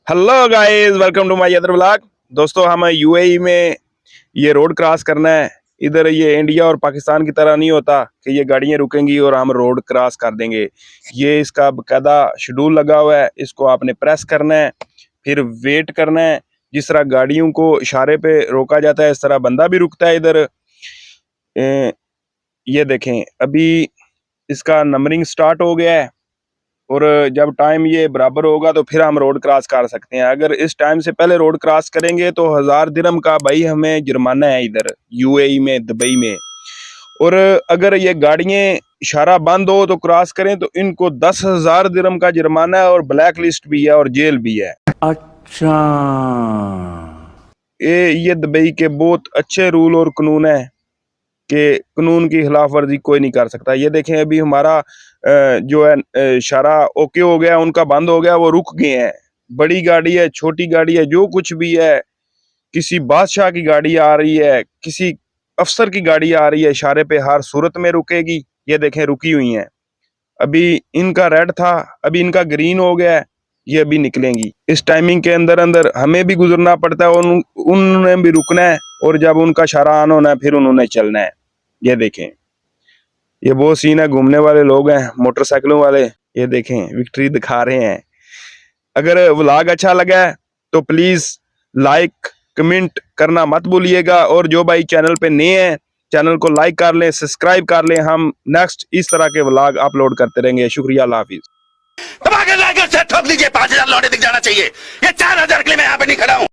Hello guys, welcome to my other vlog. दोस्तों, हम UAE में ये रोड क्रॉस करना है। इधर ये इंडिया और पाकिस्तान की तरह नहीं होता कि ये गाड़ियां रुकेंगी और हम रोड क्रॉस कर देंगे। ये इसका बकायदा शेड्यूल लगा हुआ है। इसको आपने प्रेस करना है, फिर वेट करना है। जिस तरह गाड़ियों को इशारे पे रोका जाता है, इस तरह बंदा भी रुकता है इधर। ये देखें, अभी इसका नंबरिंग स्टार्ट हो गया है और जब टाइम ये बराबर होगा तो फिर हम रोड क्रॉस कर सकते हैं। अगर इस टाइम से पहले रोड क्रॉस करेंगे तो 1000 दिरहम का भाई हमें जुर्माना है इधर यूएई में, दुबई में। और अगर ये गाड़ियां इशारा बंद हो तो क्रॉस करें तो इनको 10,000 दिरहम का जुर्माना है और ब्लैक लिस्ट भी है और जेल भी है। अच्छा, ये दुबई के बहुत अच्छे रूल और कानून है कि कानून की खिलाफ वर्जी कोई नहीं कर सकता। ये देखें, अभी हमारा जो है इशारा ओके हो गया, उनका बंद हो गया, वो रुक गए हैं। बड़ी गाड़ी है, छोटी गाड़ी है, जो कुछ भी है, किसी बादशाह की गाड़ी आ रही है, किसी अफसर की गाड़ी आ रही है, इशारे पे हर सूरत में रुकेगी। ये देखें, रुकी हुई हैं। अभी इनका रेड था, अभी इनका ग्रीन हो गया है, ये अभी निकलेंगी। इस टाइमिंग के अंदर अंदर हमें भी गुजरना पड़ता है और उन्होंने भी रुकना है, और जब उनका इशारा ऑन होना है फिर उन्होंने चलना है। ये देखें, ये वो सीन है। घूमने वाले लोग हैं, मोटरसाइकिलों वाले, ये देखें विक्ट्री दिखा रहे हैं। अगर व्लॉग अच्छा लगा है तो प्लीज लाइक कमेंट करना मत भूलिएगा, और जो भाई चैनल पे नए हैं चैनल को लाइक कर लें, सब्सक्राइब कर लें। हम नेक्स्ट इस तरह के व्लॉग अपलोड करते रहेंगे। शुक्रिया, अल्लाह हाफिज। ठोक दीजिए, 5,000 लौटे दिख जाना चाहिए। ये 4,000 के लिए मैं यहाँ पे नहीं खड़ा हूँ।